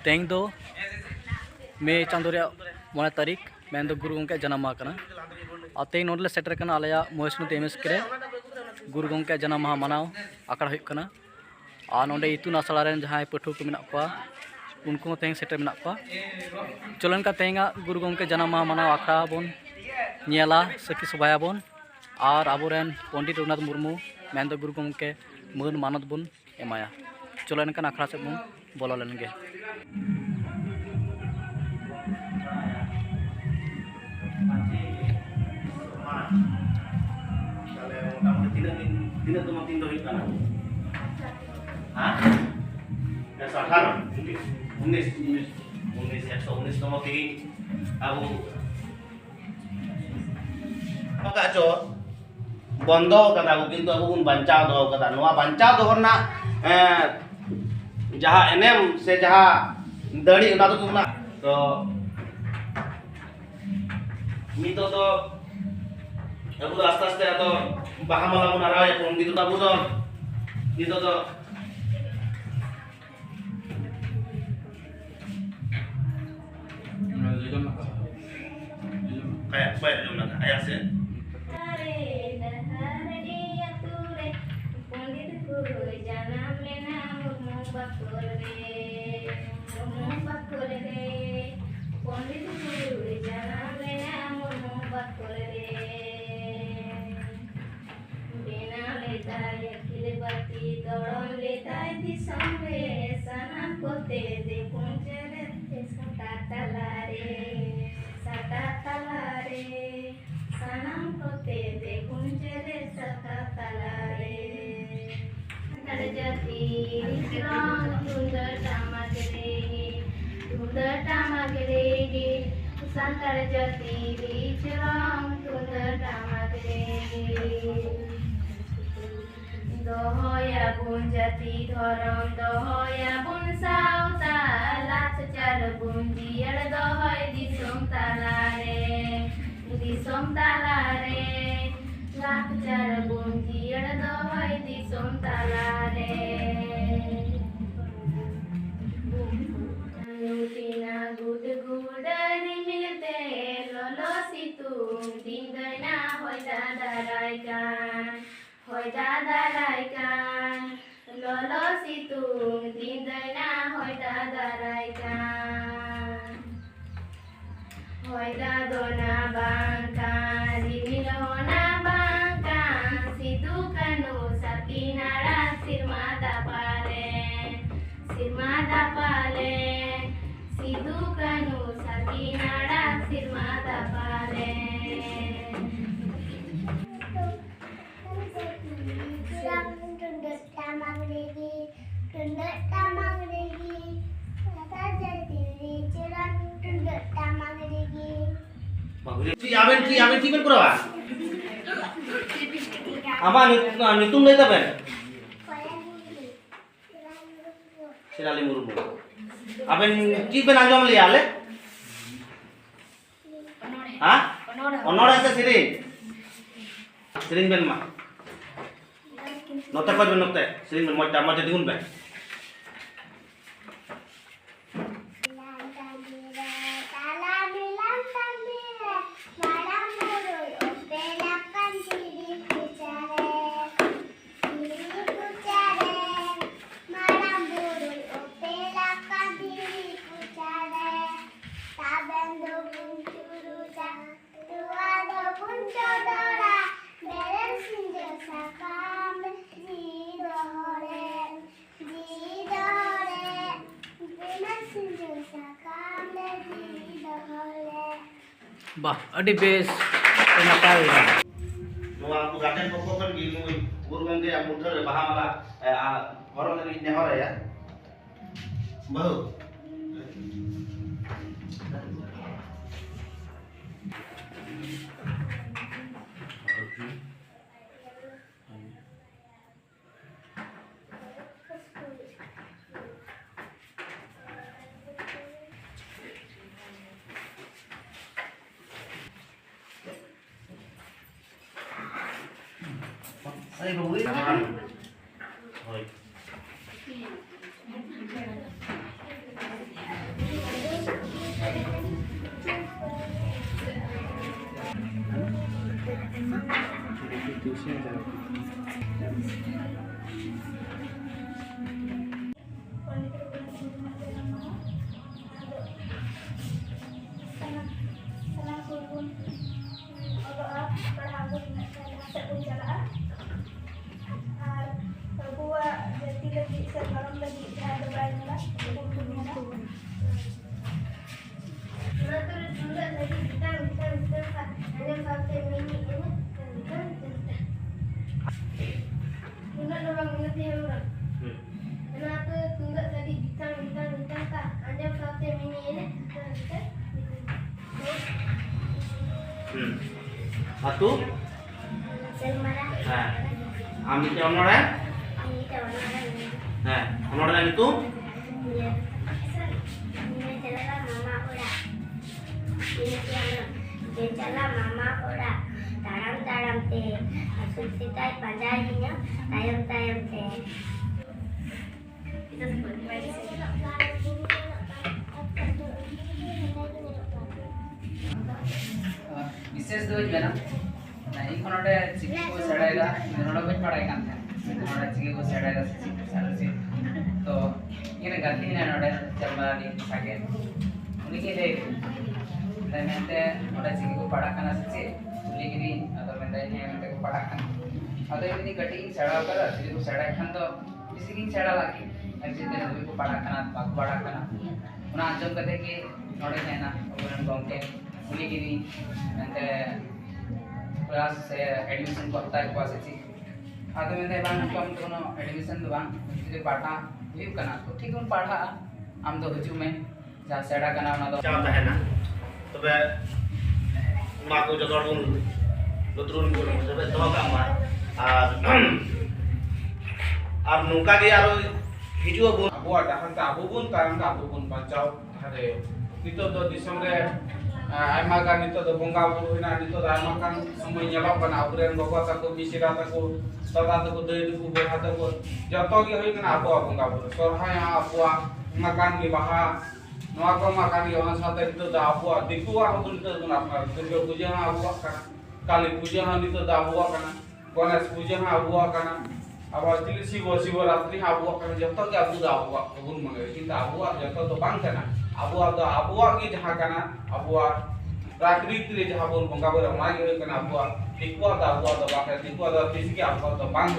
तें दो मे चांदो रे मोने तारीख मैं गुरु गंके जन्म माह कना और तें नोडले सेटर कना आलया मोहसनु तेमस करे गुरु गंके जन्म माह मनाव आकड़ा हुई कना और नोडे इतुन आसला रेन जहां पठु को मेना को उनको तें सेटर मेना को चलन का तेंगा गुरु गंके जन्म माह मनाव आकड़ा बोन नियाला सखी सभाया बोन और आबोरेन पंडित रघुनाथ मुर्मू मैं गुरु गंके मान मानद बोन एमाया चलन का आखड़ा से बोन बोलो लेनगे Tidak cuma tindak ikan. Hah? Ya sekarang 19 nomor 3 aku maka jo bondo kata aku kintu aku pun bancau doh kata noa bancau doh karena jaha enem se jaha dari udah tuh kuna to mito to aku tuh aste atau bahan malah pun arah ya pun gitu tabu tuh gitu tuh kayak baik belum nak ayah sih Santar jati dicerang tunda tamadregi dohoya bun jati thoram dohoya bun sauta lat char bun jiar dohoy disom talare lat char bun jiar dohoy disom talare Nutina gud gudari milte lolo situ dindana hoy dadaraikan lolo situ dindana hoy dadaraikan hoy dadona bangkan dimilona bangkan situ kanu sakinara sirmada pale Sidu kanu sakinara sirmata pale Tunduk tamang regi Kata jadi cerang tunduk tamang regi Aben ki ben kurawa Ama nitung lay taben Sirali Murmu Aben ki ben anjom liya le ha onora sa siring ben ma note ben siring ben mojta mojta digun ben bah adi bes napai noa aku gaten pokok kan gini guru gangge yang muter baha mala orang lagi nehor ya bahu Ay, bagus. Oi. Atu? Selmara. Nah, ami ke onore? Ini tawarna. Nah, onore itu? Iya. Ini jalan mama udah. Ini jalan. Ini jalan mama udah. Taram-taram teh. Asal sitai pandainya. Tayam-tayam teh. Itu seperti विशेष दो जना नहीं कोनोडे चिकी को सड़ाएगा नोडो बच पड़ाएगा नोडो चिकी को सड़ाएगा से तो ये गलती है नोडे चलवा दी सके उन्हीं के लिए मैंने नोडो चिकी को पड़ा करना से उन्हीं के लिए अगर मैंने को पड़ा करना अगर ये गटी सड़ा कर चिकी को सड़ा खान तो किसी की सड़ा लगी ऐसे दिन को पड़ा करना बाग पड़ा करना उन्हें अंजम करते कि नोडे है ना उन्हें गंगे उन्हीं के लिए मैंने क्लास से एडमिशन करता है क्लास से आते मैंने बांग कम दोनों एडमिशन दो बांग जो पाठा ये करना तो ठीक है पाठा हम तो हुजू में जहाँ सेड़ा करना उन्हें तो Siapa tahu na? Tapi mak aku jodoh pun lutrun pun sampai tahu kamu. Nuka dia aru hijau pun. Abuah dah hantar abu pun karang abu pun pancau hari itu tu di sana ayam kan itu tu bongga buru ina itu tu ayam kan semua nyelok kan aburan bawa takut bisira takut tata takut dari itu berhat takut jatuh ki hari kan abuah bongga buru sorhai abuah makan ki bahar Noa ko makan ki orang sate itu dah abuah dikuah pun itu tu nak kerja puja abuah kan kali puja itu dah abuah kan Ganesh puja abuah kan अब तिल Shivratri आबुआ kan जतो के आबु दा आबुआ गुन मंगे किंतु आबुआ जतो तो बांग kana आबुआ की जहां kana आबुआ प्राकृतिक रे जहां बोल बंगा बोल मागे kana आबुआ दिकुआ दा बाके दिकुआ दा किसी के आबुआ तो बांग